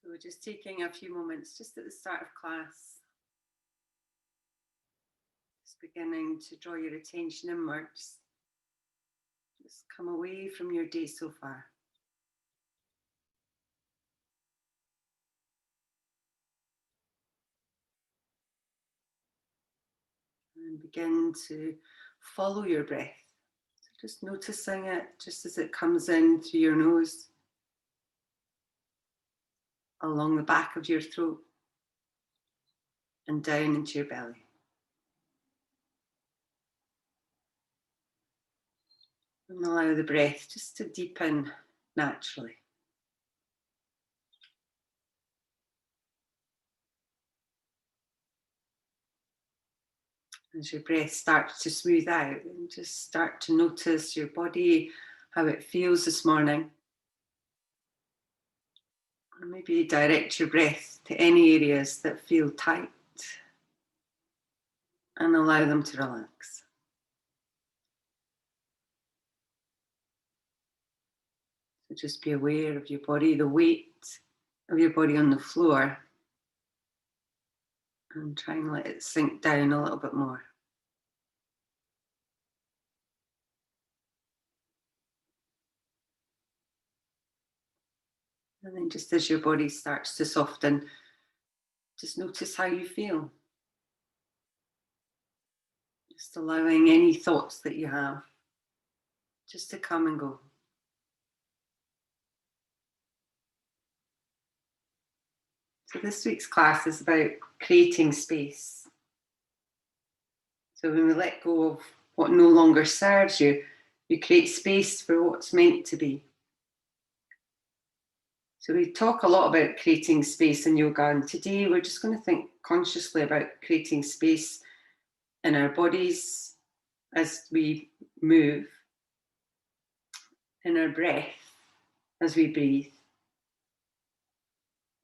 So we're just taking a few moments just at the start of class, just beginning to draw your attention inwards. Just come away from your day so far. And begin to follow your breath. So just noticing it just as it comes in through your nose, along the back of your throat, and down into your belly. And allow the breath just to deepen naturally. As your breath starts to smooth out, and just start to notice your body, how it feels this morning. And maybe direct your breath to any areas that feel tight and allow them to relax. So just be aware of your body, the weight of your body on the floor, and try and let it sink down a little bit more. And then just as your body starts to soften, just notice how you feel. Just allowing any thoughts that you have just to come and go. So this week's class is about creating space. So when we let go of what no longer serves you, you create space for what's meant to be. So we talk a lot about creating space in yoga, and today we're just going to think consciously about creating space in our bodies as we move, in our breath as we breathe,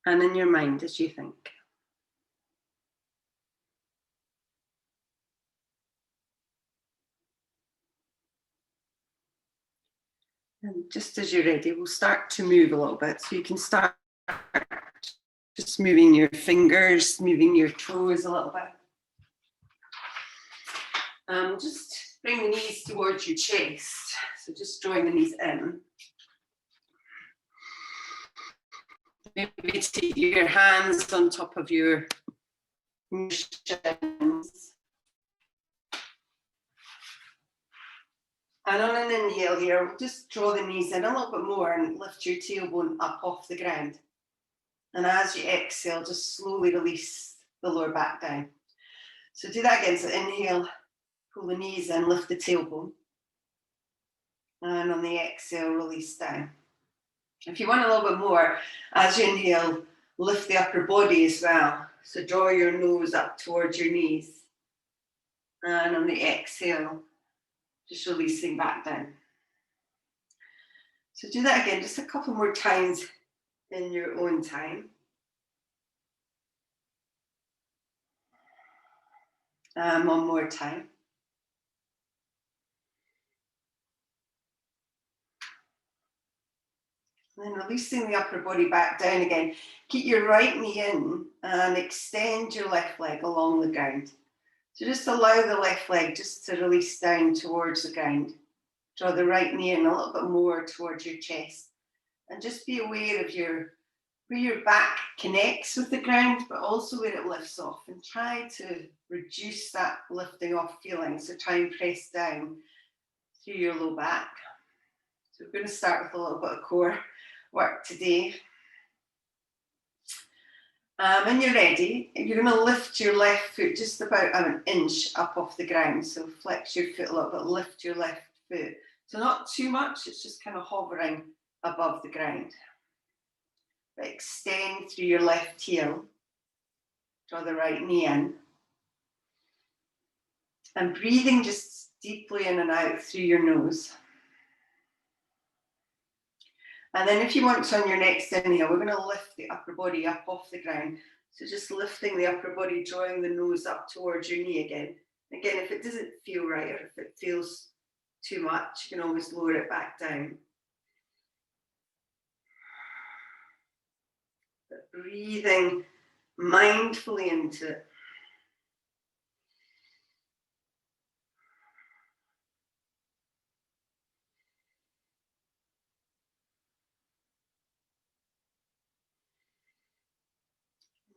and in your mind as you think. And just as you're ready, we'll start to move a little bit. So you can start just moving your fingers, moving your toes a little bit. Just bring the knees towards your chest. So just drawing the knees in. Maybe take your hands on top of your shins. And on an inhale here, just draw the knees in a little bit more and lift your tailbone up off the ground. And as you exhale, just slowly release the lower back down. So do that again. So inhale, pull the knees in, lift the tailbone. And on the exhale, release down. If you want a little bit more, as you inhale, lift the upper body as well. So draw your nose up towards your knees. And on the exhale, just releasing back down. So do that again, just a couple more times in your own time. One more time. And then releasing the upper body back down again. Keep your right knee in and extend your left leg along the ground. So just allow the left leg just to release down towards the ground. Draw the right knee in a little bit more towards your chest. And just be aware of where your back connects with the ground, but also where it lifts off. And try to reduce that lifting off feeling. So try and press down through your low back. So we're going to start with a little bit of core work today. When you're ready, you're going to lift your left foot just about an inch up off the ground. So flex your foot a little bit, lift your left foot. So not too much, it's just kind of hovering above the ground. But extend through your left heel. Draw the right knee in. And breathing just deeply in and out through your nose. And then if you want to, on your next inhale, we're going to lift the upper body up off the ground. So just lifting the upper body, drawing the nose up towards your knee again. Again, if it doesn't feel right or if it feels too much, you can always lower it back down. But breathing mindfully into it.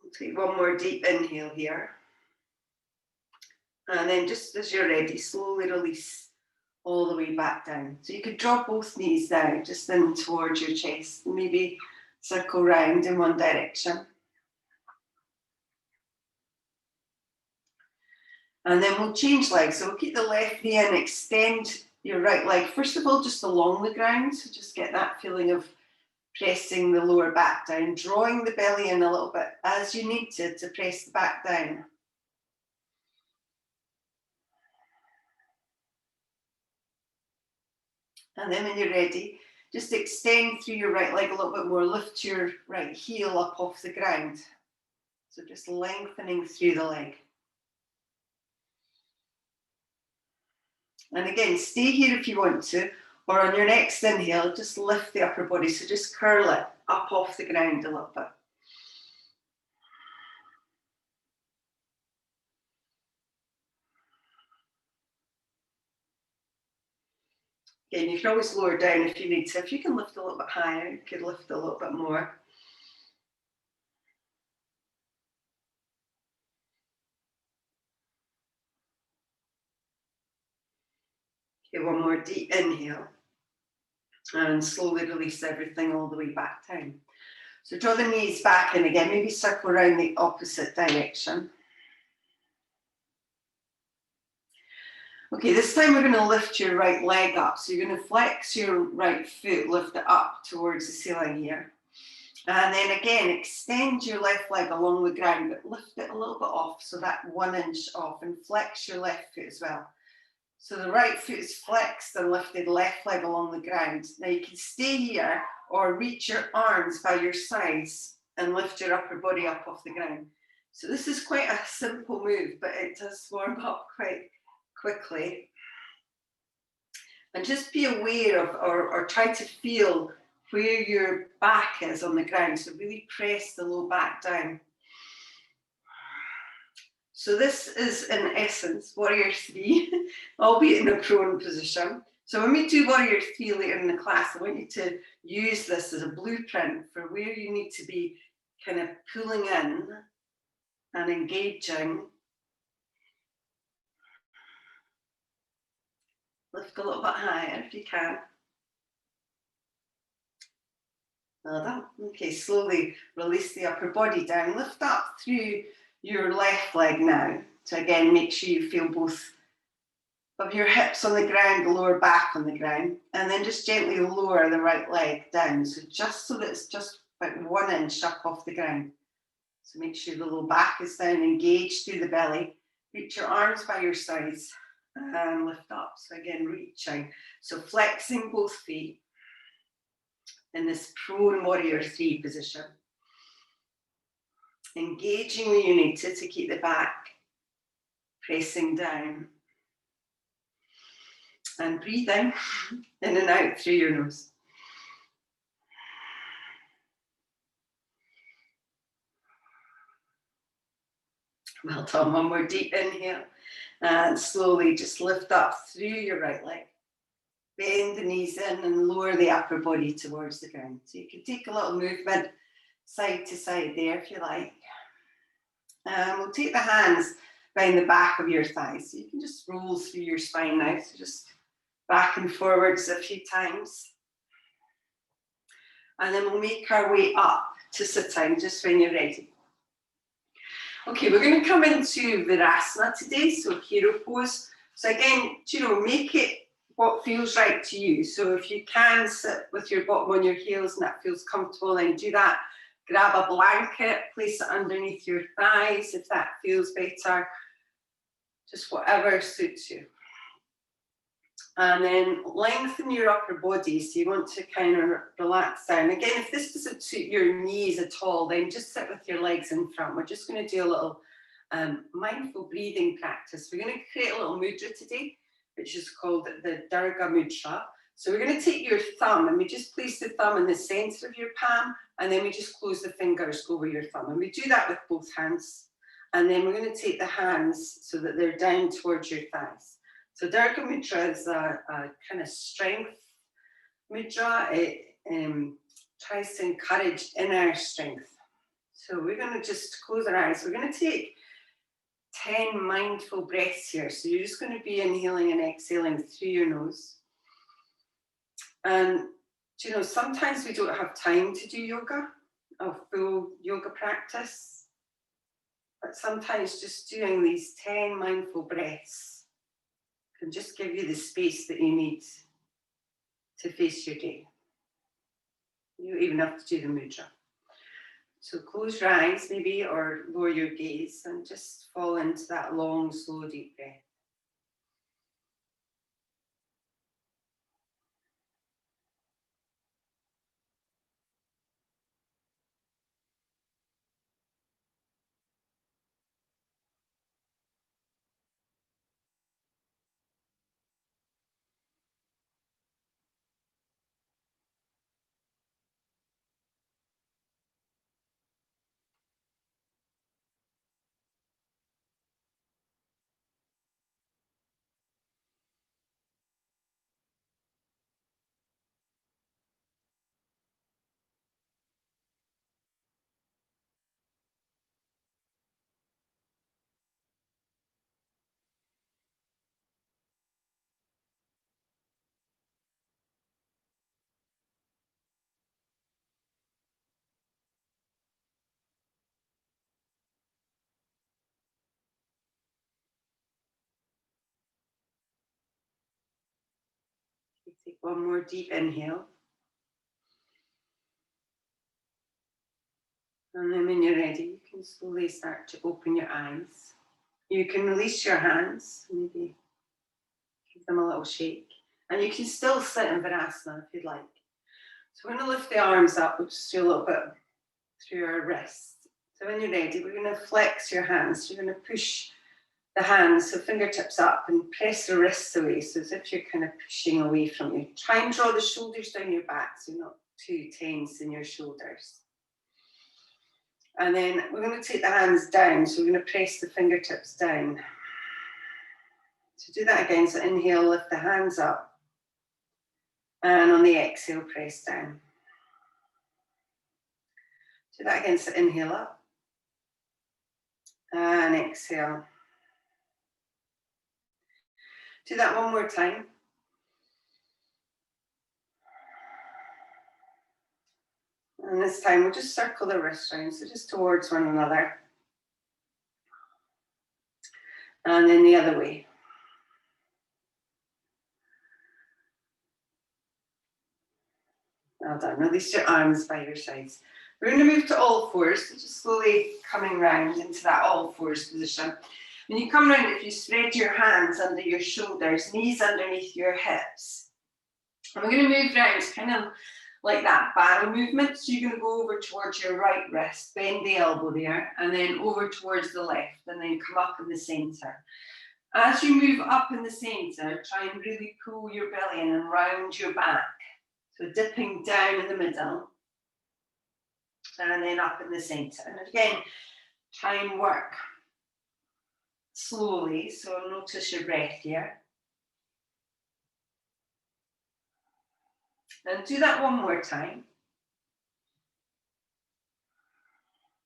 We'll take one more deep inhale here. And then just as you're ready, slowly release all the way back down. So you could drop both knees down, just in towards your chest, maybe circle round in one direction. And then we'll change legs. So we'll keep the left knee in, extend your right leg. First of all, just along the ground. So just get that feeling of pressing the lower back down, drawing the belly in a little bit as you need to press the back down. And then when you're ready, just extend through your right leg a little bit more, lift your right heel up off the ground. So just lengthening through the leg. And again, stay here if you want to, or on your next inhale, just lift the upper body. So just curl it up off the ground a little bit. Again, you can always lower down if you need to. If you can lift a little bit higher, you could lift a little bit more. Okay, one more deep inhale. And slowly release everything all the way back down. So draw the knees back in again, maybe circle around the opposite direction. Okay, this time we're going to lift your right leg up. So you're going to flex your right foot, lift it up towards the ceiling here. And then again, extend your left leg along the ground, but lift it a little bit off, so that 1 inch off, and flex your left foot as well. So the right foot is flexed and lifted, left leg along the ground. Now you can stay here or reach your arms by your sides and lift your upper body up off the ground. So this is quite a simple move, but it does warm up quite quickly. And just be aware of, or try to feel where your back is on the ground. So really press the low back down. So this is, in essence, Warrior 3, albeit in a prone position. So when we do Warrior 3 later in the class, I want you to use this as a blueprint for where you need to be kind of pulling in and engaging. Lift a little bit higher if you can. Well done. Okay, slowly release the upper body down. Lift up through your left leg now. So again, make sure you feel both of your hips on the ground, the lower back on the ground, and then just gently lower the right leg down. So just so that it's just about 1 inch up off the ground. So make sure the lower back is down, engage through the belly. Reach your arms by your sides and lift up. So again, reaching. So flexing both feet in this prone Warrior 3 position. Engaging where you need to keep the back pressing down. And breathing in and out through your nose. Well done. One more deep inhale. And slowly just lift up through your right leg. Bend the knees in and lower the upper body towards the ground. So you can take a little movement side to side there if you like. And we'll take the hands behind the back of your thighs. So you can just roll through your spine now. So just back and forwards a few times. And then we'll make our way up to sit down just when you're ready. Okay, we're going to come into Virasana today, so hero pose. So again, make it what feels right to you. So if you can sit with your bottom on your heels and that feels comfortable, then do that. Grab a blanket, place it underneath your thighs if that feels better. Just whatever suits you. And then lengthen your upper body, so you want to kind of relax down. Again, if this doesn't suit your knees at all, then just sit with your legs in front. We're just going to do a little mindful breathing practice. We're going to create a little mudra today, which is called the Dirga Mudra. So we're going to take your thumb and we just place the thumb in the center of your palm, and then we just close the fingers over your thumb. And we do that with both hands. And then we're going to take the hands so that they're down towards your thighs. So Dirga Mudra is a kind of strength mudra. It tries to encourage inner strength. So we're going to just close our eyes. We're going to take 10 mindful breaths here. So you're just going to be inhaling and exhaling through your nose. And, you know, sometimes we don't have time to do yoga, a full yoga practice. But sometimes just doing these 10 mindful breaths can just give you the space that you need to face your day. You don't even have to do the mudra. So close your eyes maybe, or lower your gaze and just fall into that long, slow, deep breath. Take one more deep inhale. And then when you're ready, you can slowly start to open your eyes. You can release your hands, maybe give them a little shake. And you can still sit in Virasana if you'd like. So we're going to lift the arms up, we'll just do a little bit through our wrists. So when you're ready, we're going to flex your hands. You're going to push the hands, so fingertips up, and press the wrists away, so as if you're kind of pushing away from you. Try and draw the shoulders down your back, so you're not too tense in your shoulders. And then we're going to take the hands down, so we're going to press the fingertips down. So do that again, so inhale, lift the hands up. And on the exhale, press down. Do that again, so inhale up. And exhale. Do that one more time. And this time we'll just circle the wrists round, so just towards one another. And then the other way. Well done. Release your arms by your sides. We're going to move to all fours, so just slowly coming round into that all fours position. When you come round, if you spread your hands under your shoulders, knees underneath your hips. And we're going to move round kind of like that barrel movement. So you're going to go over towards your right wrist, bend the elbow there, and then over towards the left, and then come up in the centre. As you move up in the centre, try and really pull your belly in and round your back. So dipping down in the middle, and then up in the centre. And again, try and work slowly, so notice your breath here. And do that one more time.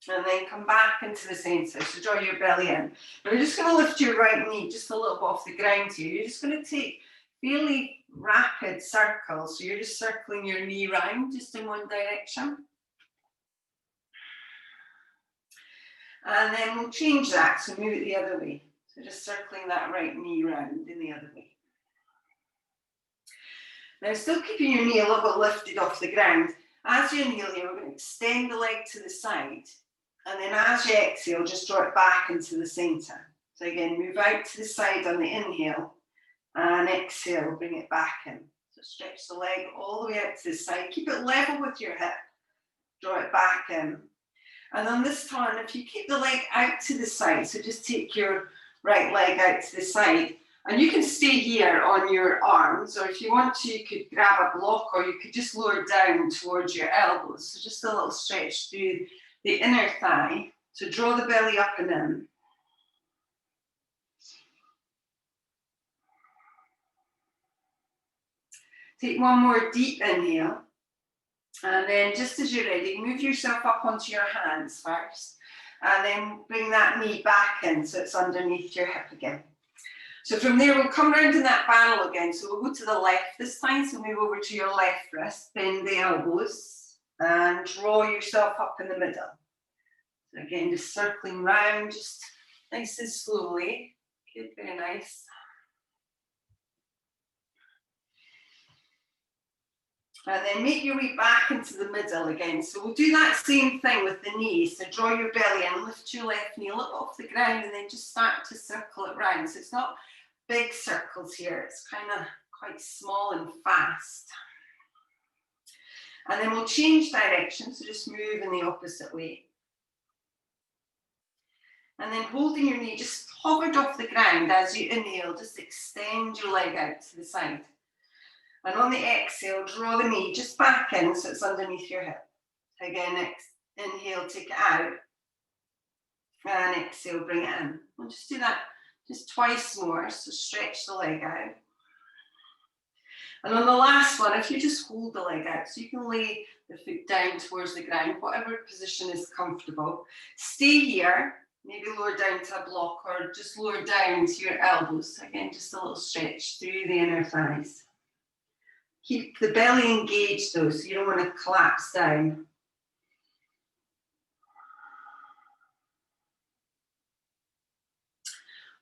And then come back into the centre, so draw your belly in. And we're just going to lift your right knee just a little bit off the ground here. You're just going to take really rapid circles, so you're just circling your knee round, just in one direction. And then we'll change that, so move it the other way. So just circling that right knee round in the other way. Now, still keeping your knee a little bit lifted off the ground. As you inhale here, we're going to extend the leg to the side. And then as you exhale, just draw it back into the centre. So again, move out to the side on the inhale. And exhale, bring it back in. So stretch the leg all the way out to the side. Keep it level with your hip. Draw it back in. And on this turn, if you keep the leg out to the side, so just take your right leg out to the side, And you can stay here on your arms, or if you want to, you could grab a block, or you could just lower down towards your elbows. So just a little stretch through the inner thigh. So draw the belly up and in. Take one more deep inhale. And then just as you're ready, move yourself up onto your hands first. And then bring that knee back in so it's underneath your hip again. So from there, we'll come round in that barrel again. So we'll go to the left this time. So move over to your left wrist, bend the elbows, and draw yourself up in the middle. So again, just circling round, just nice and slowly. Good, very nice. And then make your way back into the middle again. So we'll do that same thing with the knees. So draw your belly in, lift your left knee a little off the ground, and then just start to circle it round. So it's not big circles here, it's kind of quite small and fast. And then we'll change direction, so just move in the opposite way. And then holding your knee just hovered off the ground as you inhale, just extend your leg out to the side. And on the exhale, draw the knee just back in so it's underneath your hip. Again, inhale, take it out. And exhale, bring it in. We'll just do that just twice more, so stretch the leg out. And on the last one, if you just hold the leg out, so you can lay the foot down towards the ground, whatever position is comfortable. Stay here, maybe lower down to a block or just lower down to your elbows. Again, just a little stretch through the inner thighs. Keep the belly engaged though, so you don't want to collapse down.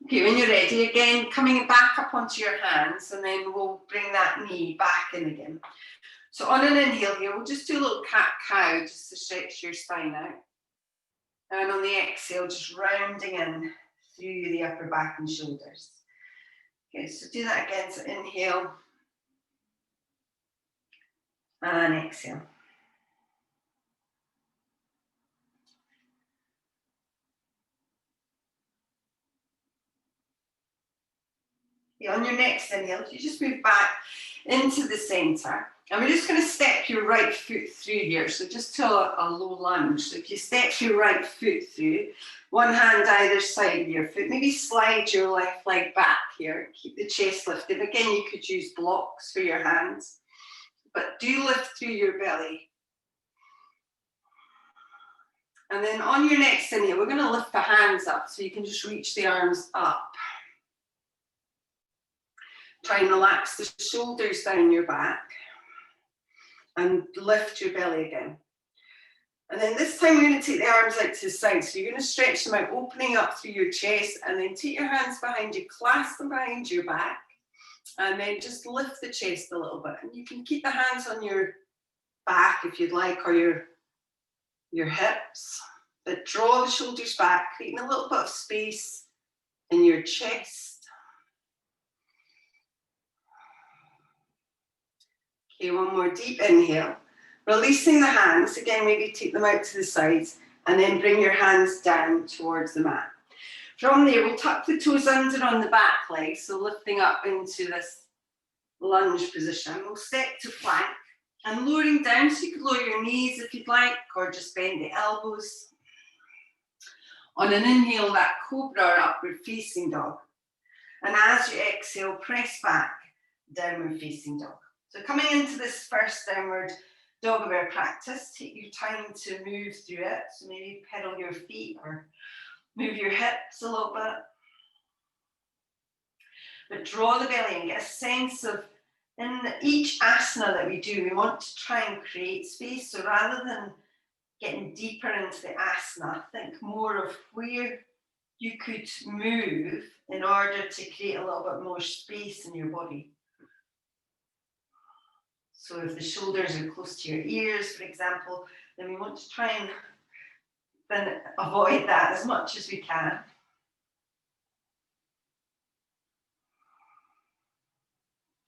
Okay, when you're ready, again, coming back up onto your hands, and then we'll bring that knee back in again. So on an inhale here, we'll just do a little cat-cow just to stretch your spine out. And on the exhale, just rounding in through the upper back and shoulders. Okay, so do that again. So inhale and exhale. Okay, on your next inhale, you just move back into the center. And we're just going to step your right foot through here. So just to a low lunge. So if you step your right foot through, one hand either side of your foot, maybe slide your left leg back here. Keep the chest lifted. Again, you could use blocks for your hands, but do lift through your belly. And then on your next inhale, we're going to lift the hands up so you can just reach the arms up. Try and relax the shoulders down your back and lift your belly again. And then this time we're going to take the arms out to the side. So you're going to stretch them out, opening up through your chest, and then take your hands behind you, clasp them behind your back, and then just lift the chest a little bit. And you can keep the hands on your back if you'd like, or your hips, but draw the shoulders back, creating a little bit of space in your chest. Okay, one more deep inhale. Releasing the hands, again, maybe take them out to the sides, and then bring your hands down towards the mat. From there, we'll tuck the toes under on the back leg, so lifting up into this lunge position. We'll step to plank, and lowering down, so you could lower your knees if you'd like, or just bend the elbows. On an inhale, that cobra or upward facing dog. And as you exhale, press back, downward facing dog. So coming into this first downward dog bear practice, take your time to move through it. So maybe pedal your feet or move your hips a little bit. But draw the belly and get a sense of, in each asana that we do, we want to try and create space. So rather than getting deeper into the asana, think more of where you could move in order to create a little bit more space in your body. So if the shoulders are close to your ears, for example, then we want to try and then avoid that as much as we can.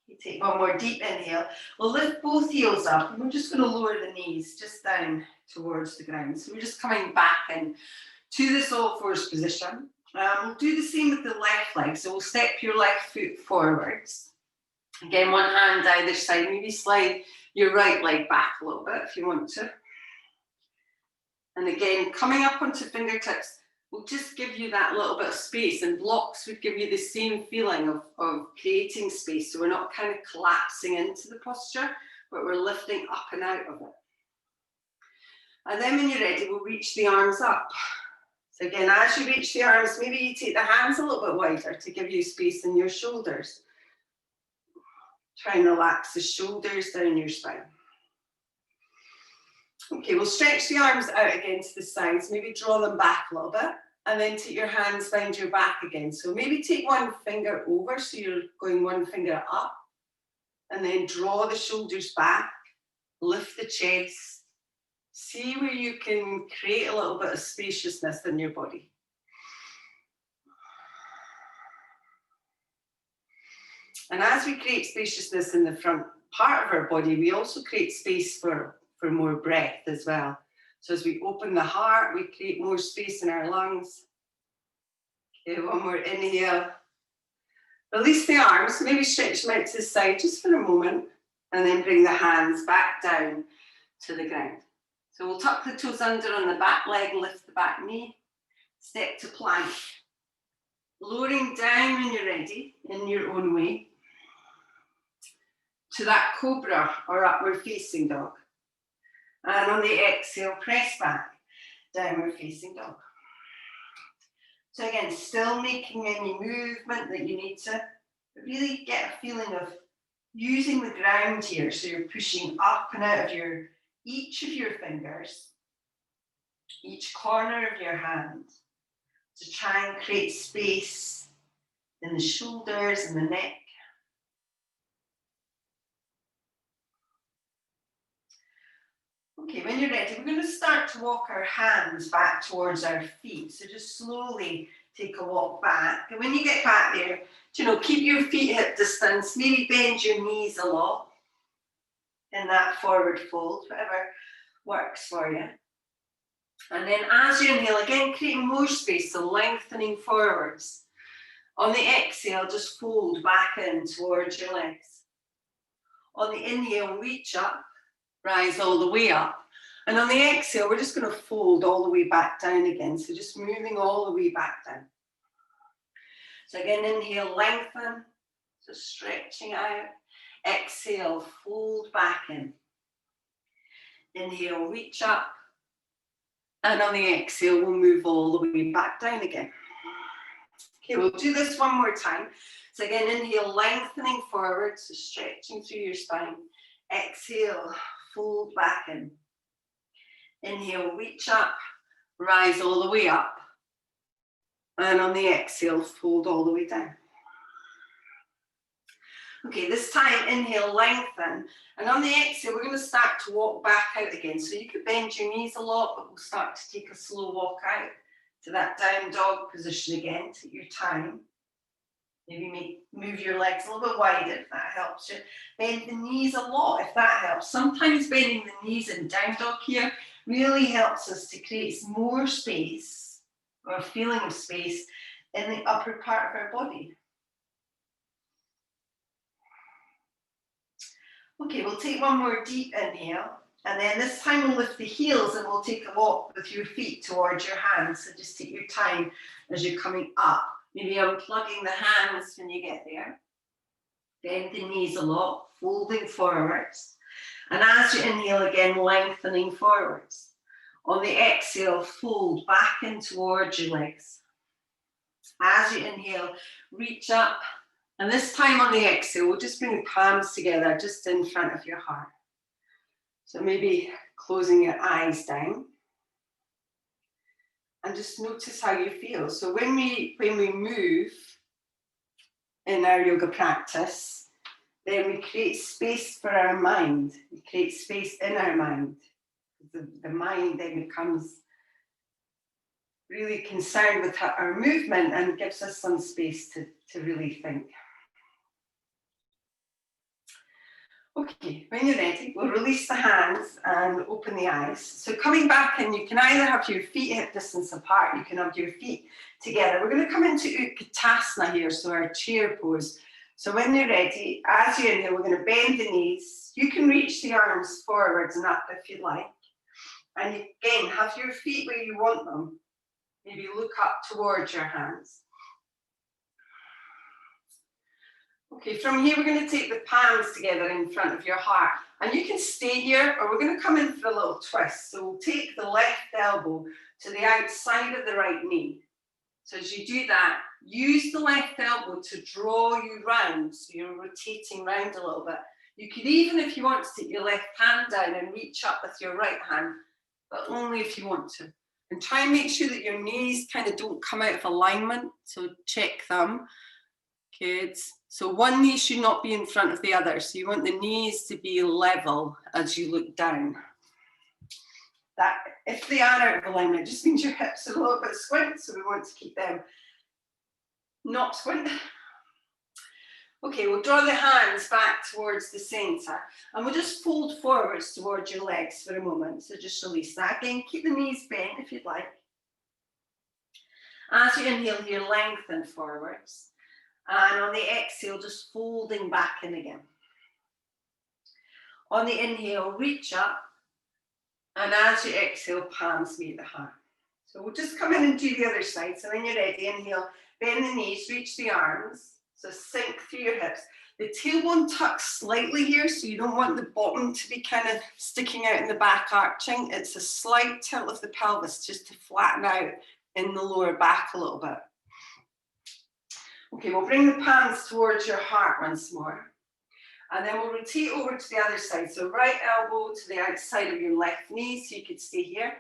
You take one more deep inhale. We'll lift both heels up, and we're just going to lower the knees just down towards the ground. So we're just coming back in to this all fours position. We'll do the same with the left leg. So we'll step your left foot forwards. Again, one hand either side. Maybe slide your right leg back a little bit if you want to. And again, coming up onto fingertips will just give you that little bit of space, and blocks would give you the same feeling of creating space. So we're not kind of collapsing into the posture, but we're lifting up and out of it. And then when you're ready, we'll reach the arms up. So again, as you reach the arms, maybe you take the hands a little bit wider to give you space in your shoulders. Try and relax the shoulders down your spine. Okay, we'll stretch the arms out again to the sides, maybe draw them back a little bit, and then take your hands behind your back again. So maybe take one finger over, so you're going one finger up, and then draw the shoulders back, lift the chest, see where you can create a little bit of spaciousness in your body. And as we create spaciousness in the front part of our body, we also create space for more breath as well. So as we open the heart, we create more space in our lungs. Okay, one more inhale. Release the arms, maybe stretch them out to the side just for a moment, and then bring the hands back down to the ground. So we'll tuck the toes under on the back leg, lift the back knee, step to plank. Lowering down when you're ready, in your own way, to that cobra or upward facing dog. And on the exhale, press back, downward facing dog. So again, still making any movement that you need to, but really get a feeling of using the ground here. So you're pushing up and out of each of your fingers, each corner of your hand, to try and create space in the shoulders and the neck. Okay, when you're ready, we're going to start to walk our hands back towards our feet. So just slowly take a walk back. And when you get back there, keep your feet hip distance, maybe bend your knees a lot in that forward fold, whatever works for you. And then as you inhale, again, creating more space, so lengthening forwards. On the exhale, just fold back in towards your legs. On the inhale, reach up, rise all the way up. And on the exhale, we're just going to fold all the way back down again. So just moving all the way back down. So again, inhale, lengthen, so stretching out. Exhale, fold back in. Inhale, reach up. And on the exhale, we'll move all the way back down again. Okay, we'll do this one more time. So again, inhale, lengthening forward, so stretching through your spine. Exhale, fold back in. Inhale, reach up, rise all the way up. And on the exhale, fold all the way down. Okay, this time, inhale, lengthen. And on the exhale, we're going to start to walk back out again. So you could bend your knees a lot, but we'll start to take a slow walk out to that down dog position again. Take your time. Maybe move your legs a little bit wider if that helps you. Bend the knees a lot if that helps. Sometimes bending the knees in down dog here really helps us to create more space, or a feeling of space, in the upper part of our body. Okay, we'll take one more deep inhale, and then this time we'll lift the heels and we'll take a walk with your feet towards your hands. So just take your time as you're coming up. Maybe unplugging the hands when you get there. Bend the knees a lot, folding forwards. And as you inhale again, lengthening forwards. On the exhale, fold back in towards your legs. As you inhale, reach up. And this time on the exhale, we'll just bring the palms together just in front of your heart. So maybe closing your eyes down. And just notice how you feel. So when we move in our yoga practice, then we create space for our mind. We create space in our mind. The mind then becomes really concerned with our movement and gives us some space to really think. Okay, when you're ready, we'll release the hands and open the eyes. So coming back in, you can either have your feet hip distance apart, you can have your feet together. We're going to come into Utkatasana here, so our chair pose. So when you're ready, as you inhale, we're going to bend the knees. You can reach the arms forwards and up if you like. And again, have your feet where you want them. Maybe look up towards your hands. Okay, from here we're going to take the palms together in front of your heart. And you can stay here, or we're going to come in for a little twist. So we'll take the left elbow to the outside of the right knee. So as you do that, use the left elbow to draw you round. So you're rotating round a little bit. You could even, if you want, to take your left hand down and reach up with your right hand, but only if you want to. And try and make sure that your knees kind of don't come out of alignment. So check them. Good. So one knee should not be in front of the other. So you want the knees to be level as you look down. That, if they are out of alignment, it just means your hips are a little bit squint. So we want to keep them not squint. Okay, we'll draw the hands back towards the centre. And we'll just fold forwards towards your legs for a moment. So just release that. Again, keep the knees bent if you'd like. As you inhale here, lengthen forwards. And on the exhale, just folding back in again. On the inhale, reach up. And as you exhale, palms meet the heart. So we'll just come in and do the other side. So when you're ready, inhale, bend the knees, reach the arms. So sink through your hips. The tailbone tucks slightly here, so you don't want the bottom to be kind of sticking out in the back arching. It's a slight tilt of the pelvis just to flatten out in the lower back a little bit. Okay, we'll bring the palms towards your heart once more. And then we'll rotate over to the other side. So right elbow to the outside of your left knee, so you could stay here.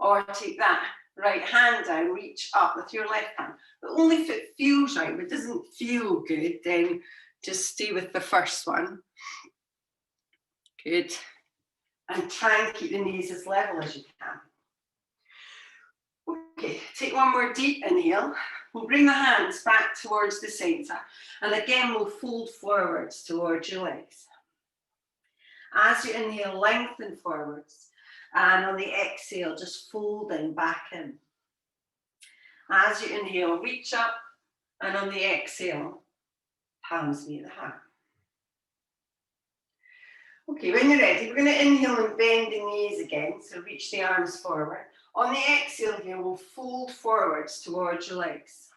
Or take that right hand down, reach up with your left hand. But only if it feels right. If it doesn't feel good, then just stay with the first one. Good. And try and keep the knees as level as you can. Okay, take one more deep inhale. We'll bring the hands back towards the centre. And again, we'll fold forwards towards your legs. As you inhale, lengthen forwards. And on the exhale, just folding back in. As you inhale, reach up. And on the exhale, palms meet the heart. Okay, when you're ready, we're going to inhale and bend the knees again. So reach the arms forward. On the exhale here, we'll fold forwards towards your legs.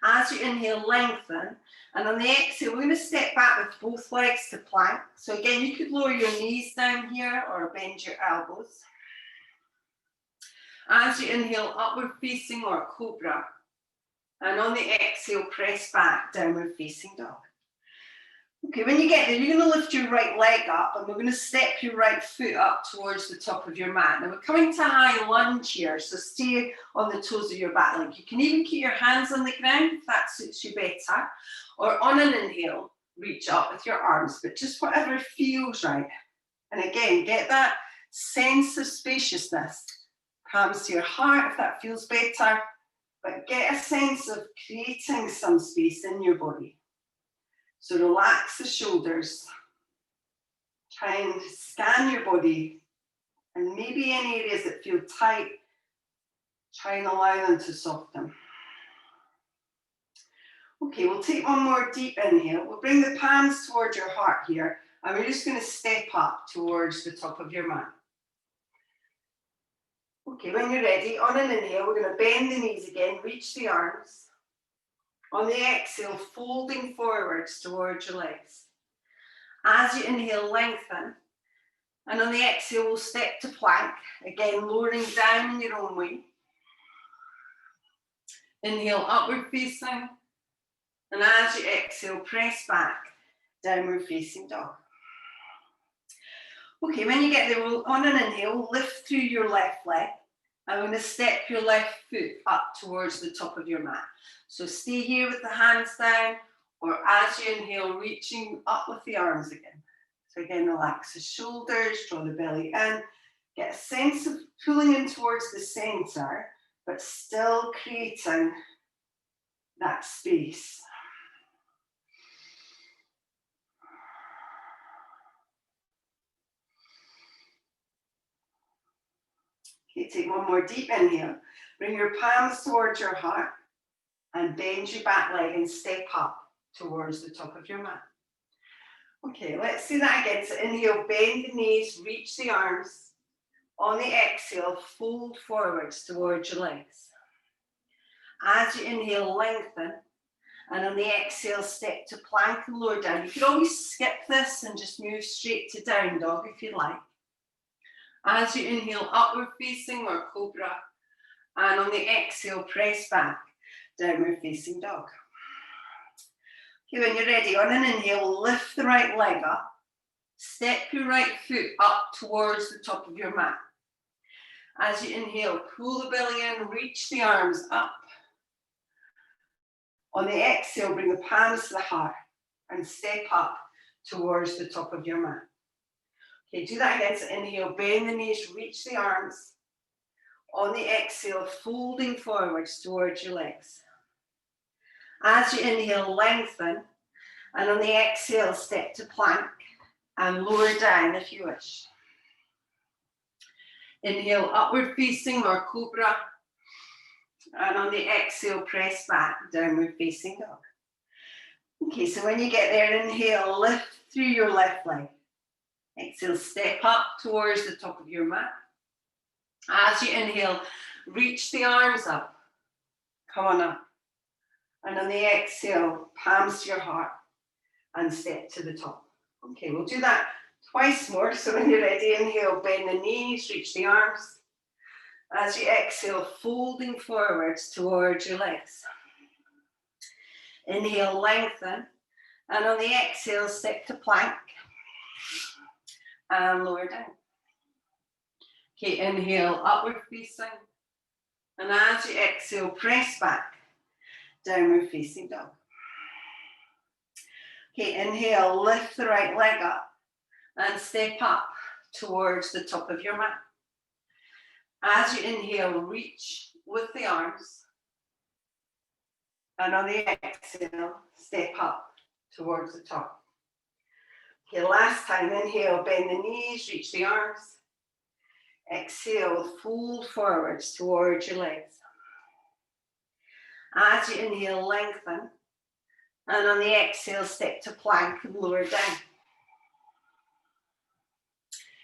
As you inhale, lengthen. And on the exhale, we're going to step back with both legs to plank. So again, you could lower your knees down here or bend your elbows. As you inhale, upward facing or cobra. And on the exhale, press back, downward facing dog. Okay, when you get there, you're going to lift your right leg up and we're going to step your right foot up towards the top of your mat. Now we're coming to high lunge here, so stay on the toes of your back leg. You can even keep your hands on the ground if that suits you better. Or on an inhale, reach up with your arms, but just whatever feels right. And again, get that sense of spaciousness. Palms to your heart if that feels better, but get a sense of creating some space in your body. So relax the shoulders, try and scan your body, and maybe any areas that feel tight, try and allow them to soften. Okay, we'll take one more deep inhale. We'll bring the palms towards your heart here, and we're just going to step up towards the top of your mat. Okay, when you're ready, on an inhale, we're going to bend the knees again, reach the arms. On the exhale, folding forwards towards your legs. As you inhale, lengthen. And on the exhale, we'll step to plank. Again, lowering down in your own way. Inhale, upward facing. And as you exhale, press back, downward facing dog. Okay, when you get there, on an inhale, lift through your left leg. I'm going to step your left foot up towards the top of your mat. So stay here with the hands down, or as you inhale, reaching up with the arms again. So again, relax the shoulders, draw the belly in, get a sense of pulling in towards the center, but still creating that space. Okay, take one more deep inhale. Bring your palms towards your heart and bend your back leg and step up towards the top of your mat. Okay, let's do that again. So inhale, bend the knees, reach the arms. On the exhale, fold forwards towards your legs. As you inhale, lengthen. And on the exhale, step to plank and lower down. You could always skip this and just move straight to down dog if you like. As you inhale, upward facing or cobra. And on the exhale, press back, downward facing dog. Okay, when you're ready, on an inhale, lift the right leg up. Step your right foot up towards the top of your mat. As you inhale, pull the belly in, reach the arms up. On the exhale, bring the palms to the heart and step up towards the top of your mat. Okay, do that again. So inhale, bend the knees, reach the arms. On the exhale, folding forwards towards your legs. As you inhale, lengthen. And on the exhale, step to plank and lower down if you wish. Inhale, upward facing or cobra. And on the exhale, press back, downward facing dog. Okay, so when you get there, inhale, lift through your left leg. Exhale, step up towards the top of your mat. As you inhale, reach the arms up. Come on up. And on the exhale, palms to your heart and step to the top. Okay, we'll do that twice more. So when you're ready, inhale, bend the knees, reach the arms. As you exhale, folding forwards towards your legs. Inhale, lengthen. And on the exhale, step to plank. And lower down. Okay, inhale, upward facing. And as you exhale, press back, downward facing dog. Okay, inhale, lift the right leg up and step up towards the top of your mat. As you inhale, reach with the arms. And on the exhale, step up towards the top. Okay, last time, inhale, bend the knees, reach the arms. Exhale, fold forwards towards your legs. As you inhale, lengthen. And on the exhale, step to plank and lower down.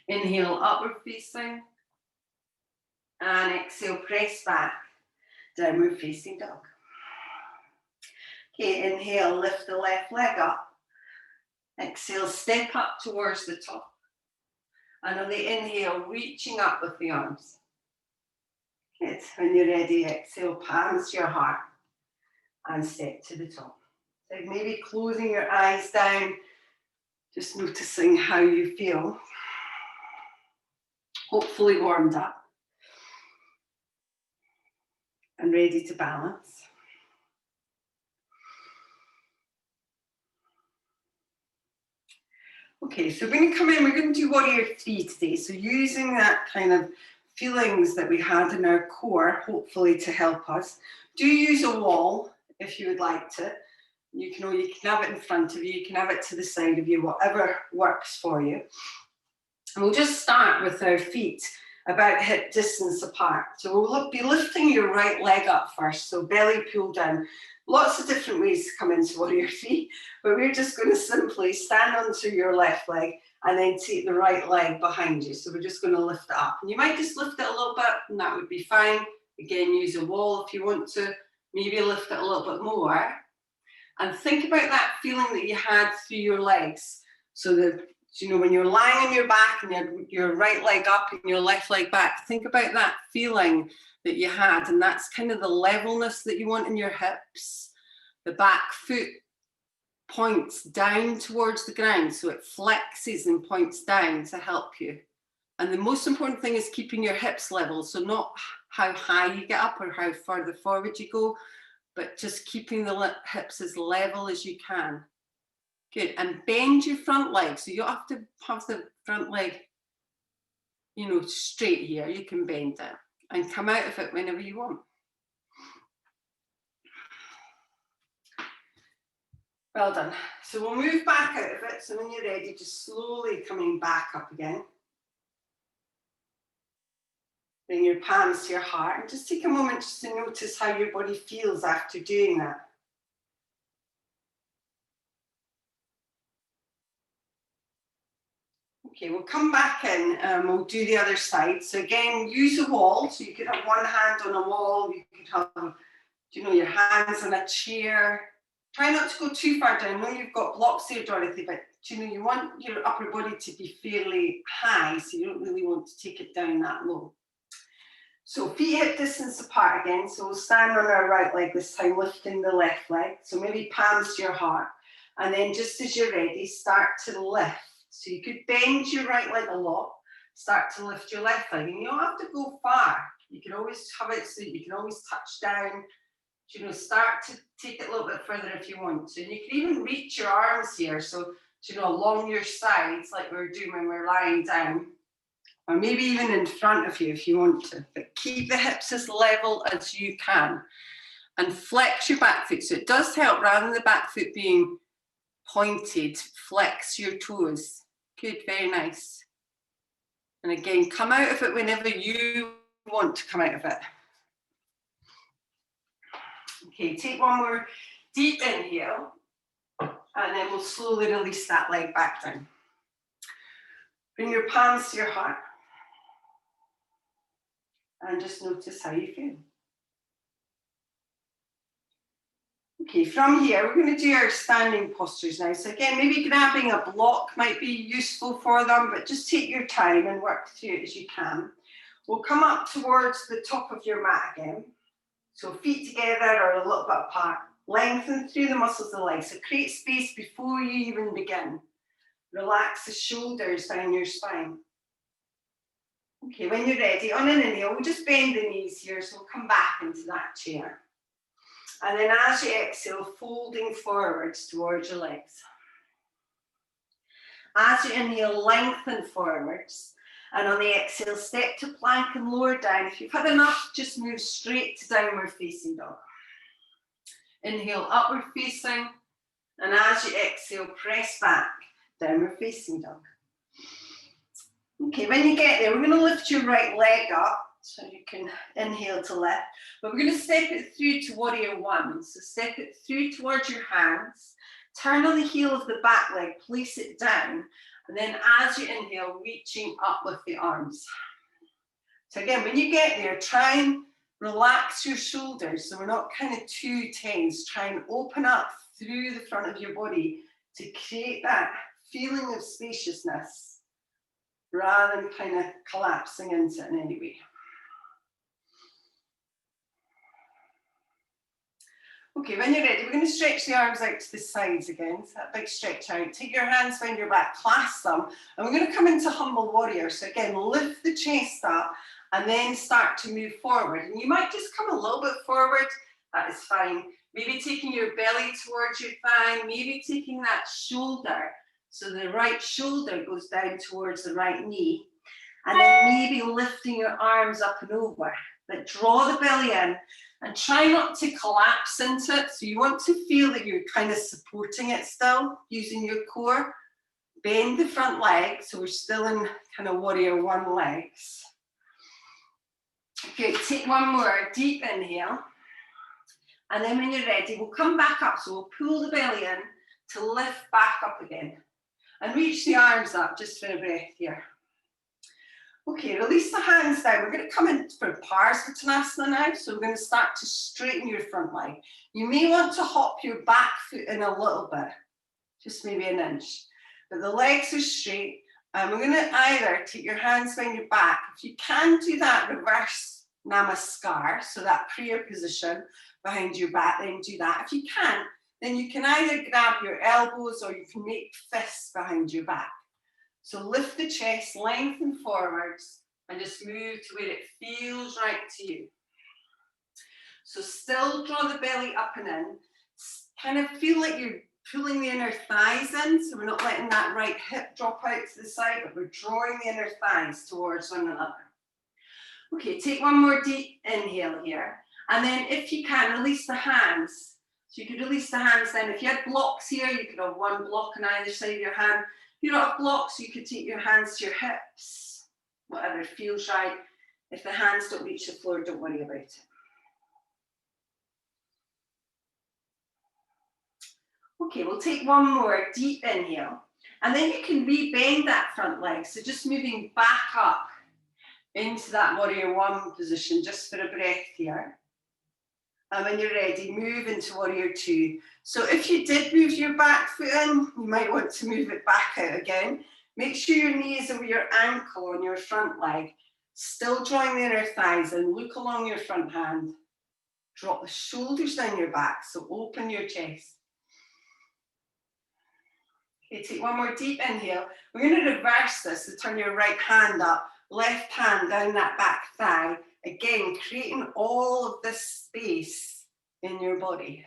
Inhale, upward facing. And exhale, press back, downward facing dog. Okay, inhale, lift the left leg up. Exhale, step up towards the top. And on the inhale, reaching up with the arms. Good. When you're ready, exhale, palms to your heart and step to the top. So maybe closing your eyes down, just noticing how you feel. Hopefully warmed up and ready to balance. Okay, so when you come in, we're going to do Warrior 3 today. So using that kind of feelings that we had in our core, hopefully to help us. Do use a wall if you would like to. You can have it in front of you, you can have it to the side of you, whatever works for you. And we'll just start with our feet about hip distance apart. So we'll be lifting your right leg up first, so belly pull down. Lots of different ways to come into Warrior 3, but we're just going to simply stand onto your left leg and then take the right leg behind you. So we're just going to lift it up. And you might just lift it a little bit and that would be fine. Again, use a wall if you want to. Maybe lift it a little bit more. And think about that feeling that you had through your legs. So that, you know, when you're lying on your back and your right leg up and your left leg back, think about that feeling that you had. And that's kind of the levelness that you want in your hips. The back foot points down towards the ground, so it flexes and points down to help you. And the most important thing is keeping your hips level, so not how high you get up or how further forward you go, but just keeping the hips as level as you can. Good, and bend your front leg, so you don't have to have the front leg, you know, straight here. You can bend it and come out of it whenever you want. Well done. So we'll move back out of it. So when you're ready, just slowly coming back up again. Bring your palms to your heart and just take a moment just to notice how your body feels after doing that. Okay, we'll come back in and we'll do the other side. So again, use a wall. So you could have one hand on a wall, you could have, your hands on a chair. Try not to go too far down. I know you've got blocks there, Dorothy, but you want your upper body to be fairly high, so you don't really want to take it down that low. So feet hip distance apart again. So we'll stand on our right leg this time, lifting the left leg. So maybe palms to your heart. And then just as you're ready, start to lift. So you could bend your right leg a lot, start to lift your left leg. And you don't have to go far. You can always have it so you can always touch down. Start to take it a little bit further if you want to. And you can even reach your arms here. So, along your sides, like we're doing when we're lying down. Or maybe even in front of you if you want to. But keep the hips as level as you can. And flex your back foot. So it does help, rather than the back foot being pointed, flex your toes. Good, very nice. And again, come out of it whenever you want to come out of it. Okay, take one more deep inhale, and then we'll slowly release that leg back down. Bring your palms to your heart, and just notice how you feel. Okay, from here, we're going to do our standing postures now. So again, maybe grabbing a block might be useful for them, but just take your time and work through it as you can. We'll come up towards the top of your mat again. So feet together or a little bit apart. Lengthen through the muscles of the legs. So create space before you even begin. Relax the shoulders down your spine. Okay, when you're ready, on an inhale, we'll just bend the knees here. So we'll come back into that chair. And then as you exhale, folding forwards towards your legs. As you inhale, lengthen forwards. And on the exhale, step to plank and lower down. If you've had enough, just move straight to downward facing dog. Inhale, upward facing. And as you exhale, press back, downward facing dog. Okay, when you get there, we're going to lift your right leg up. So you can inhale to lift. But we're going to step it through to warrior one. So step it through towards your hands. Turn on the heel of the back leg, place it down. And then as you inhale, reaching up with the arms. So again, when you get there, try and relax your shoulders. So we're not kind of too tense. Try and open up through the front of your body to create that feeling of spaciousness rather than kind of collapsing into it in any way. Okay, when you're ready, we're going to stretch the arms out to the sides again. So that big stretch out. Take your hands behind your back, clasp them. And we're going to come into humble warrior. So again, lift the chest up and then start to move forward. And you might just come a little bit forward. That is fine. Maybe taking your belly towards your thigh. Maybe taking that shoulder. So the right shoulder goes down towards the right knee. And then maybe lifting your arms up and over. But draw the belly in. And try not to collapse into it. So you want to feel that you're kind of supporting it still, using your core. Bend the front leg, so we're still in kind of warrior one legs. Okay, take one more deep inhale. And then when you're ready, we'll come back up. So we'll pull the belly in to lift back up again. And reach the arms up just for a breath here. Okay, release the hands down. We're going to come in for Parsvottanasana now. So we're going to start to straighten your front leg. You may want to hop your back foot in a little bit, just maybe an inch. But the legs are straight. And we're going to either take your hands behind your back. If you can do that, reverse Namaskar. So that prayer position behind your back, then do that. If you can't, then you can either grab your elbows or you can make fists behind your back. So lift the chest, lengthen forwards, and just move to where it feels right to you. So still draw the belly up and in. Kind of feel like you're pulling the inner thighs in, so we're not letting that right hip drop out to the side, but we're drawing the inner thighs towards one another. Okay, take one more deep inhale here. And then if you can, release the hands. So you could release the hands then. If you had blocks here, you could have one block on either side of your hand. If you don't have blocks, you could take your hands to your hips, whatever feels right. If the hands don't reach the floor, don't worry about it. Okay, we'll take one more deep inhale. And then you can re-bend that front leg. So just moving back up into that warrior one position, just for a breath here. And when you're ready, move into warrior two. So if you did move your back foot in, you might want to move it back out again. Make sure your knee is over your ankle on your front leg. Still drawing the inner thighs and look along your front hand. Drop the shoulders down your back, so open your chest. Okay, take one more deep inhale. We're going to reverse this, so turn your right hand up, left hand down that back thigh. Again, creating all of this space in your body.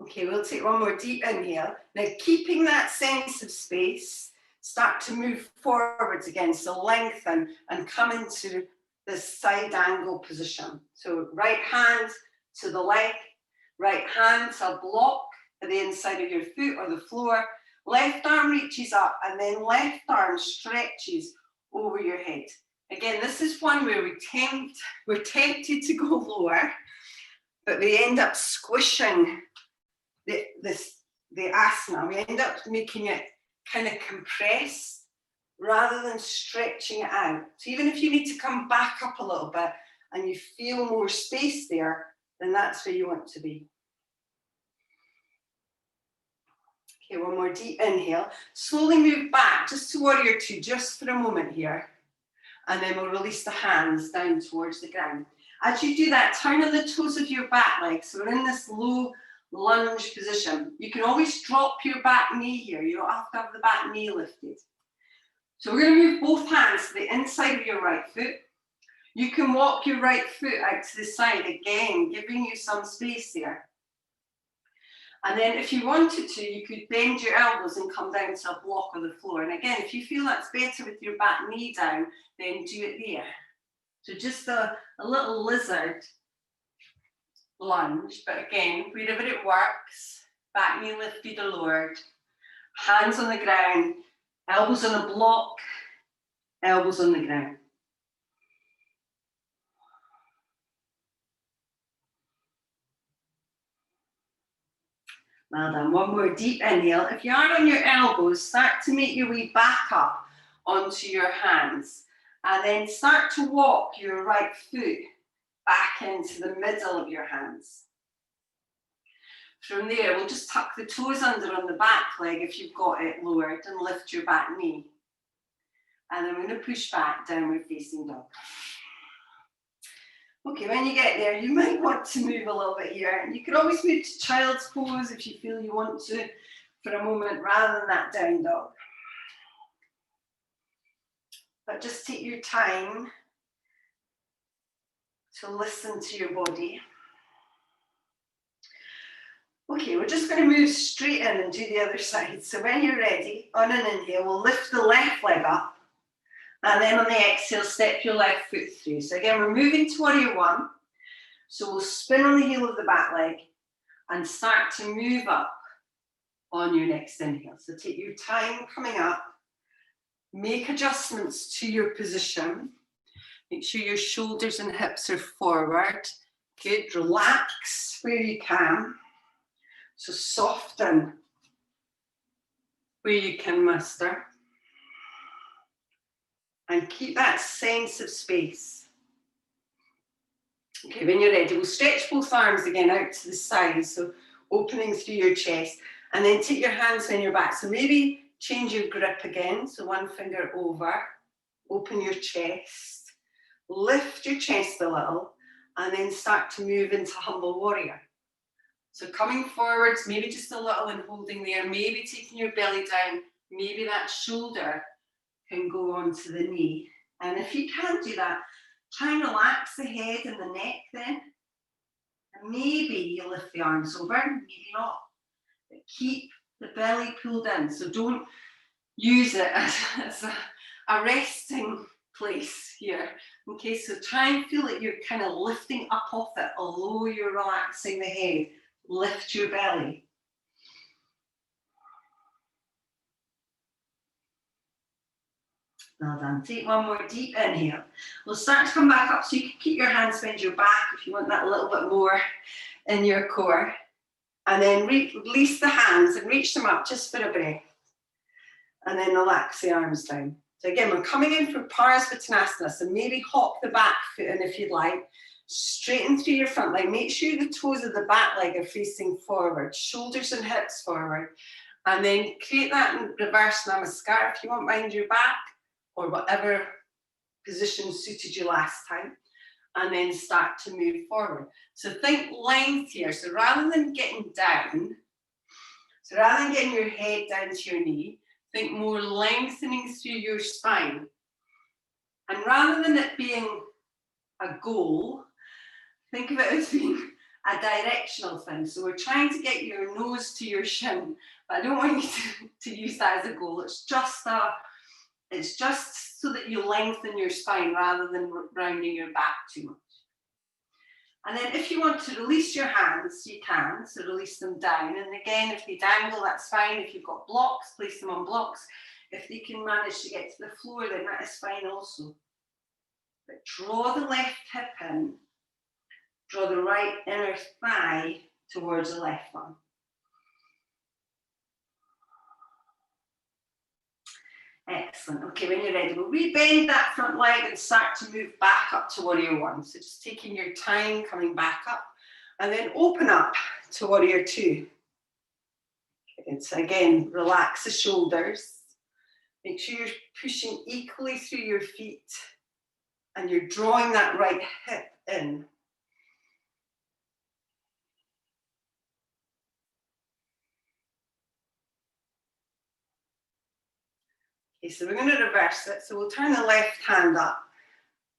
Okay, we'll take one more deep inhale. Now, keeping that sense of space, start to move forwards again. So lengthen and come into this side angle position. So right hand to the leg, right hand to a block at the inside of your foot or the floor. Left arm reaches up and then left arm stretches over your head. Again, this is one where we're tempted to go lower, but we end up squishing the asana. We end up making it kind of compress rather than stretching it out. So even if you need to come back up a little bit and you feel more space there, then that's where you want to be. Okay, one more deep inhale. Slowly move back just to warrior two, just for a moment here. And then we'll release the hands down towards the ground. As you do that, turn on the toes of your back leg. So we're in this low lunge position. You can always drop your back knee here. You don't have to have the back knee lifted. So we're going to move both hands to the inside of your right foot. You can walk your right foot out to the side again, giving you some space there. And then if you wanted to, you could bend your elbows and come down to a block on the floor. And again, if you feel that's better with your back knee down, then do it there. So just a little lizard lunge, but again, wherever it works, back knee lifted or lowered, hands on the ground, elbows on a block, elbows on the ground. Well done. One more deep inhale. If you are on your elbows, start to make your way back up onto your hands. And then start to walk your right foot back into the middle of your hands. From there, we'll just tuck the toes under on the back leg if you've got it lowered and lift your back knee. And then we're going to push back, downward facing dog. Okay, when you get there, you might want to move a little bit here. You can always move to child's pose if you feel you want to for a moment rather than that down dog. But just take your time to listen to your body. Okay, we're just going to move straight in and do the other side. So when you're ready, on an inhale, we'll lift the left leg up. And then on the exhale, step your left foot through. So again, we're moving to warrior one. So we'll spin on the heel of the back leg and start to move up on your next inhale. So take your time coming up. Make adjustments to your position. Make sure your shoulders and hips are forward. Good, relax where you can. So soften where you can muster. And keep that sense of space. Okay, when you're ready, we'll stretch both arms again out to the side, so opening through your chest. And then take your hands on your back. So maybe change your grip again. So one finger over, open your chest, lift your chest a little, and then start to move into humble warrior. So coming forwards, maybe just a little and holding there, maybe taking your belly down, maybe that shoulder can go onto the knee. And if you can't do that, try and relax the head and the neck then. And maybe you lift the arms over, maybe not. But keep the belly pulled in. So don't use it as a resting place here. Okay, so try and feel like you're kind of lifting up off it, although you're relaxing the head. Lift your belly. Well done. Take one more deep inhale. We'll start to come back up, so you can keep your hands behind your back if you want that a little bit more in your core. And then release the hands and reach them up just for a breath. And then relax the arms down. So again, we're coming in for Parsvottanasana, so maybe hop the back foot in if you'd like. Straighten through your front leg. Make sure the toes of the back leg are facing forward, shoulders and hips forward. And then create that in reverse namaskar if you want behind your back, or whatever position suited you last time. And then start to move forward. So think length here. So rather than getting down, so rather than getting your head down to your knee, think more lengthening through your spine. And rather than it being a goal, think of it as being a directional thing. So we're trying to get your nose to your shin, but I don't want you to use that as a goal. It's just so that you lengthen your spine rather than rounding your back too much. And then if you want to release your hands, you can, so release them down. And again, if they dangle, that's fine. If you've got blocks, place them on blocks. If they can manage to get to the floor, then that is fine also. But draw the left hip in, draw the right inner thigh towards the left one. Excellent. Okay, when you're ready, we'll rebend that front leg and start to move back up to Warrior One. So just taking your time, coming back up, and then open up to Warrior Two. Okay, so again, relax the shoulders. Make sure you're pushing equally through your feet, and you're drawing that right hip in. Okay, so we're going to reverse it. So we'll turn the left hand up,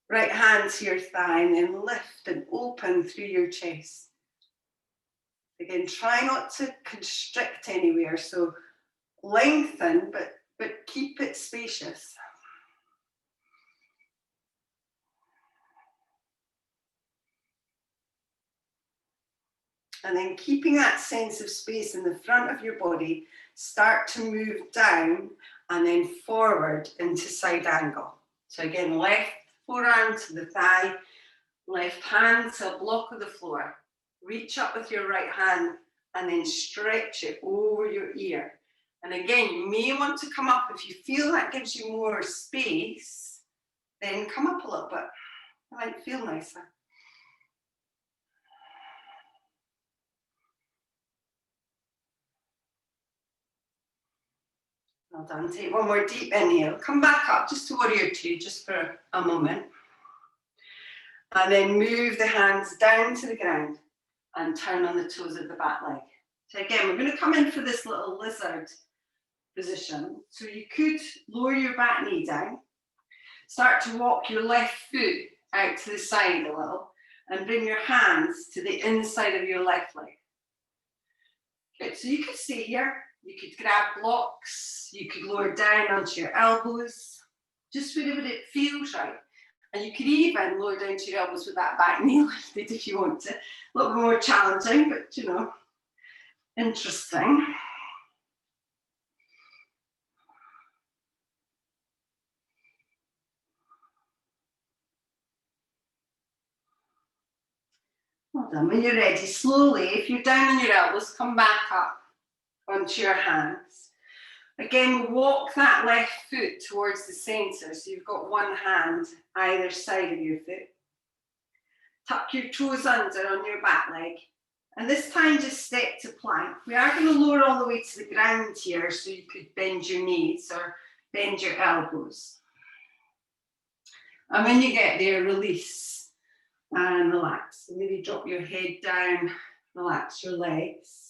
right hand to your thigh, and then lift and open through your chest. Again, try not to constrict anywhere. So lengthen, but keep it spacious. And then keeping that sense of space in the front of your body, start to move down and then forward into side angle. So again, left forearm to the thigh, left hand to a block of the floor. Reach up with your right hand and then stretch it over your ear. And again, you may want to come up. If you feel that gives you more space, then come up a little bit. It might feel nicer. Well done. Take one more deep inhale. Come back up just to Warrior Two, just for a moment. And then move the hands down to the ground and turn on the toes of the back leg. So again, we're going to come in for this little lizard position. So you could lower your back knee down, start to walk your left foot out to the side a little, and bring your hands to the inside of your left leg. Okay, so you could stay here. You could grab blocks, you could lower down onto your elbows, just wherever it feels right. And you could even lower down to your elbows with that back knee lifted if you want to. A little bit more challenging, but you know, interesting. Well done. When you're ready, slowly, if you're down on your elbows, come back up onto your hands. Again, walk that left foot towards the center, so you've got one hand either side of your foot. Tuck your toes under on your back leg, and this time just step to plank. We are going to lower all the way to the ground here, so you could bend your knees or bend your elbows. And when you get there, release and relax. So maybe drop your head down, relax your legs.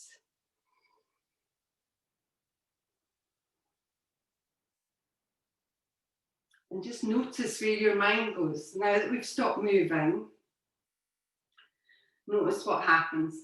And just notice where your mind goes. Now that we've stopped moving, notice what happens.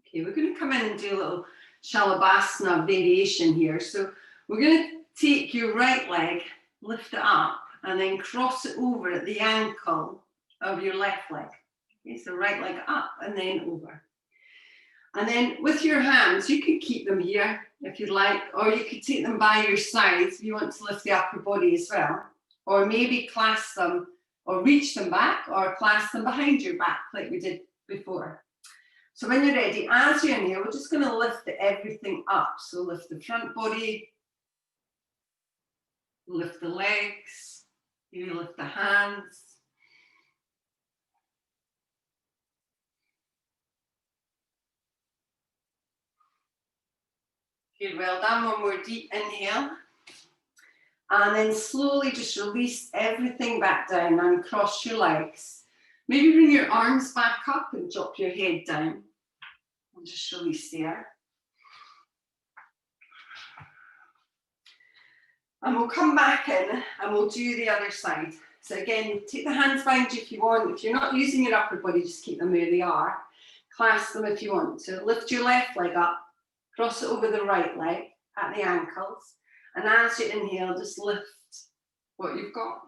Okay, we're going to come in and do a little Shalabhasana variation here. So we're going to take your right leg, lift it up, and then cross it over at the ankle of your left leg. Okay, so right leg up and then over. And then with your hands, you could keep them here if you'd like, or you could take them by your sides if you want to lift the upper body as well. Or maybe clasp them or reach them back or clasp them behind your back like we did before. So when you're ready, as you inhale, we're just going to lift everything up. So lift the front body, lift the legs, maybe lift the hands. Good, well done. One more deep inhale. And then slowly just release everything back down and cross your legs. Maybe bring your arms back up and drop your head down. And just release there. And we'll come back in and we'll do the other side. So again, take the hands behind you if you want. If you're not using your upper body, just keep them where they are. Clasp them if you want to. Lift your left leg up, cross it over the right leg at the ankles. And as you inhale, just lift what you've got.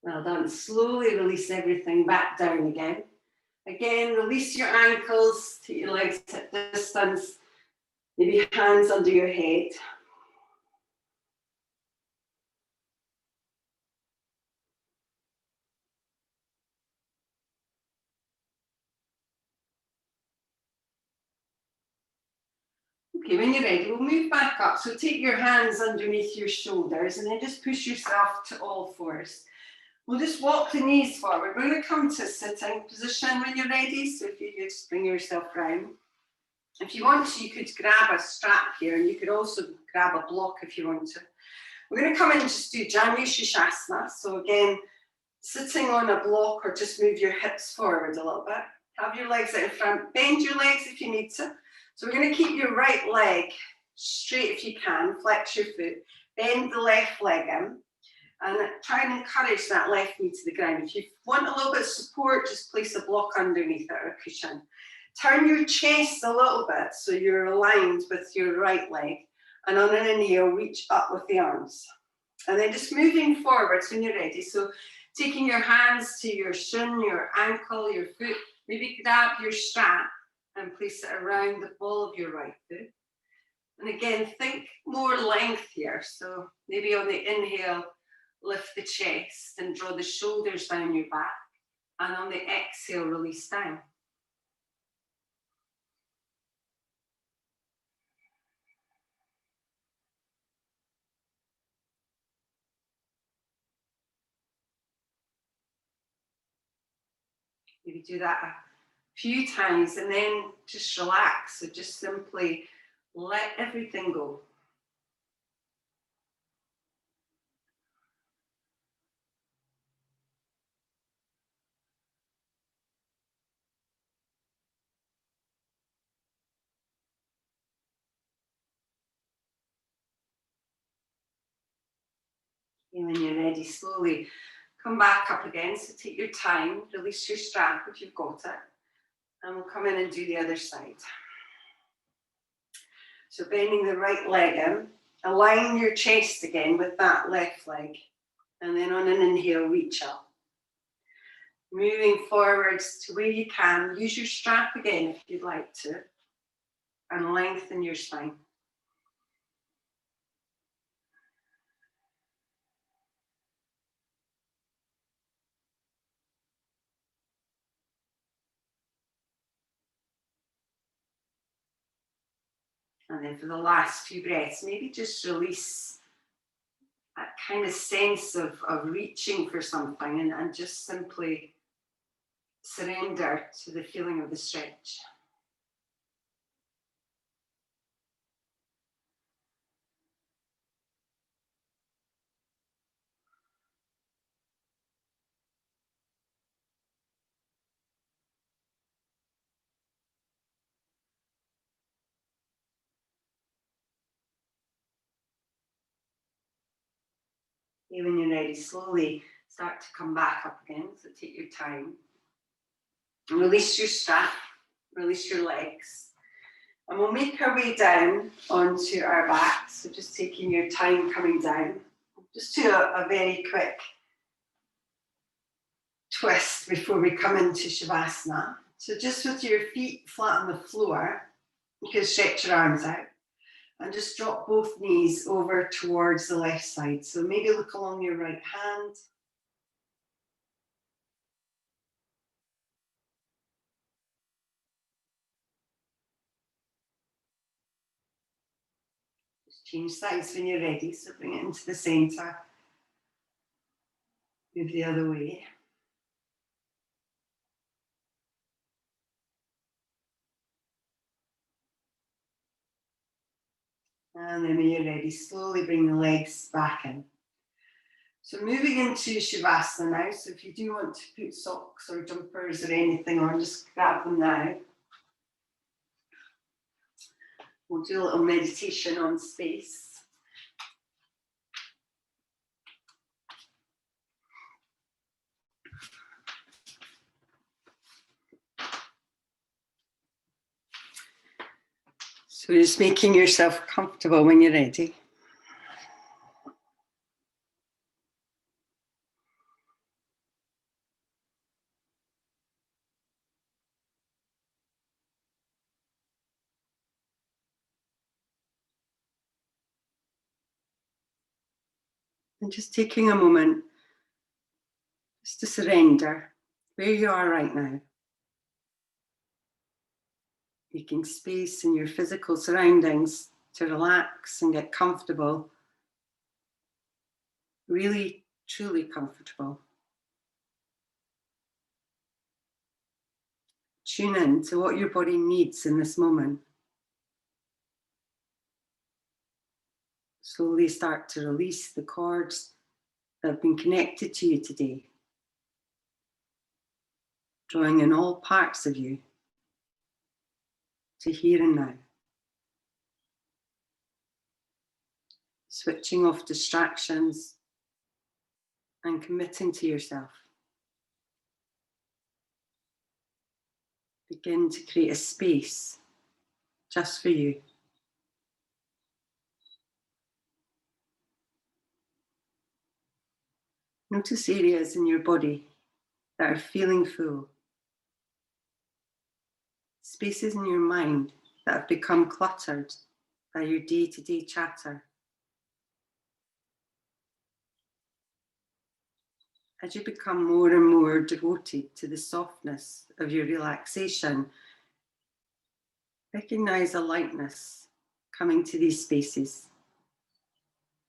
Well done. Slowly release everything back down again. Again, release your ankles, take your legs at distance, maybe hands under your head. Okay, when you're ready, we'll move back up. So take your hands underneath your shoulders and then just push yourself to all fours. We'll just walk the knees forward. We're going to come to a sitting position when you're ready. So if you just bring yourself round. If you want to, you could grab a strap here and you could also grab a block if you want to. We're going to come in and just do Janu Shirshasana. So again, sitting on a block or just move your hips forward a little bit. Have your legs out in front. Bend your legs if you need to. So we're going to keep your right leg straight if you can. Flex your foot. Bend the left leg in. And try and encourage that left knee to the ground. If you want a little bit of support, just place a block underneath it or a cushion. Turn your chest a little bit so you're aligned with your right leg. And on an inhale, reach up with the arms. And then just moving forwards when you're ready. So taking your hands to your shin, your ankle, your foot. Maybe grab your strap and place it around the ball of your right foot. And again, think more length here. So maybe on the inhale, lift the chest and draw the shoulders down your back. And on the exhale, release down. Maybe do that a few times and then just relax. So just simply let everything go. And when you're ready, slowly come back up again. So take your time, release your strap if you've got it. And we'll come in and do the other side. So bending the right leg in, align your chest again with that left leg. And then on an inhale, reach up. Moving forwards to where you can. Use your strap again if you'd like to. And lengthen your spine. And then for the last few breaths, maybe just release that kind of sense of reaching for something and just simply surrender to the feeling of the stretch. When you're ready, slowly start to come back up again. So take your time. And release your strap, release your legs. And we'll make our way down onto our backs. So just taking your time coming down. Just do a very quick twist before we come into Shavasana. So just with your feet flat on the floor, you can stretch your arms out and just drop both knees over towards the left side. So maybe look along your right hand. Just change sides when you're ready. So bring it into the center. Move the other way. And then when you're ready, slowly bring the legs back in. So moving into Shavasana now. So if you do want to put socks or jumpers or anything on, just grab them now. We'll do a little meditation on space. So just making yourself comfortable when you're ready. And just taking a moment just to surrender where you are right now. Making space in your physical surroundings to relax and get comfortable. Really, truly comfortable. Tune in to what your body needs in this moment. Slowly start to release the cords that have been connected to you today. Drawing in all parts of you to here and now. Switching off distractions and committing to yourself. Begin to create a space just for you. Notice areas in your body that are feeling full. Spaces in your mind that have become cluttered by your day-to-day chatter. As you become more and more devoted to the softness of your relaxation, recognize a lightness coming to these spaces,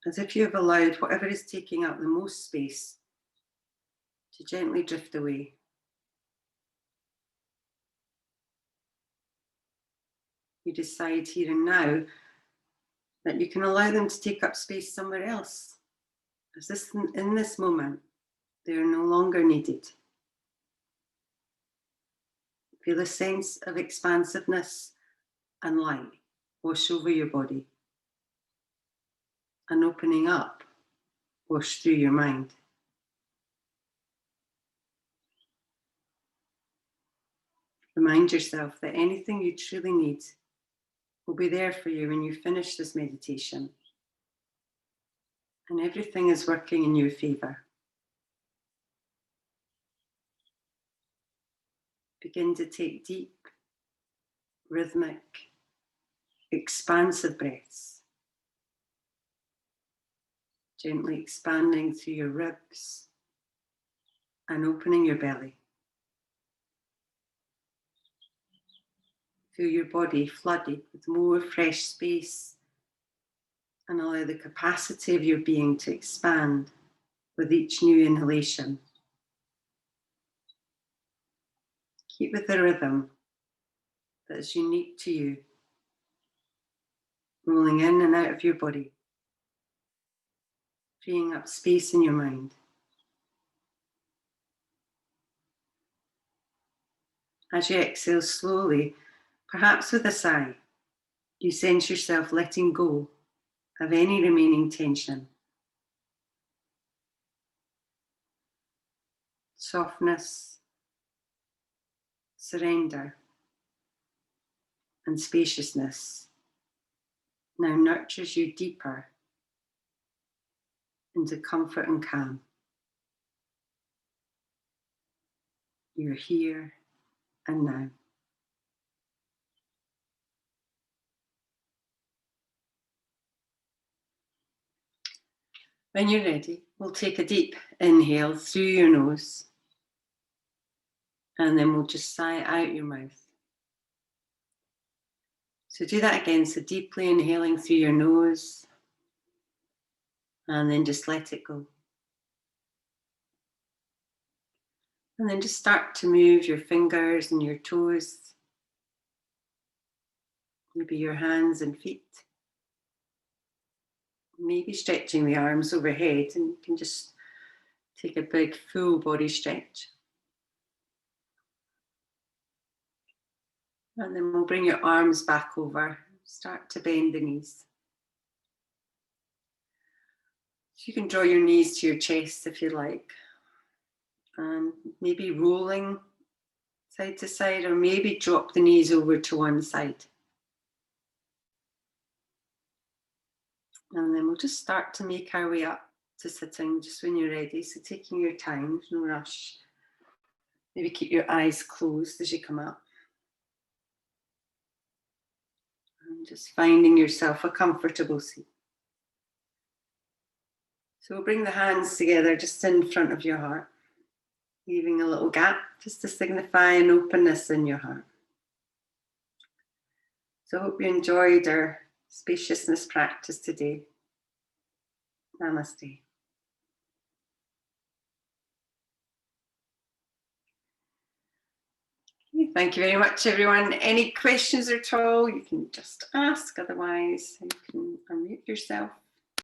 as if you have allowed whatever is taking up the most space to gently drift away. You decide here and now that you can allow them to take up space somewhere else, as in this moment, they are no longer needed. Feel a sense of expansiveness and light wash over your body, and opening up wash through your mind. Remind yourself that anything you truly need will be there for you when you finish this meditation, and everything is working in your favor. Begin to take deep, rhythmic, expansive breaths, gently expanding through your ribs and opening your belly. Feel your body flooded with more fresh space, and allow the capacity of your being to expand with each new inhalation. Keep with the rhythm that is unique to you, rolling in and out of your body, freeing up space in your mind. As you exhale slowly, perhaps with a sigh, you sense yourself letting go of any remaining tension. Softness, surrender, and spaciousness now nurtures you deeper into comfort and calm. You're here and now. When you're ready, we'll take a deep inhale through your nose, and then we'll just sigh out your mouth. So do that again, so deeply inhaling through your nose, and then just let it go. And then just start to move your fingers and your toes, maybe your hands and feet. Maybe stretching the arms overhead, and you can just take a big full body stretch. And then we'll bring your arms back over, start to bend the knees. So you can draw your knees to your chest if you like. And maybe rolling side to side, or maybe drop the knees over to one side. And then we'll just start to make our way up to sitting just when you're ready. So taking your time, no rush. Maybe keep your eyes closed as you come up. And just finding yourself a comfortable seat. So we'll bring the hands together just in front of your heart, leaving a little gap just to signify an openness in your heart. So I hope you enjoyed our spaciousness practice today. Namaste. Thank you very much, everyone. Any questions at all, you can just ask. Otherwise, you can unmute yourself.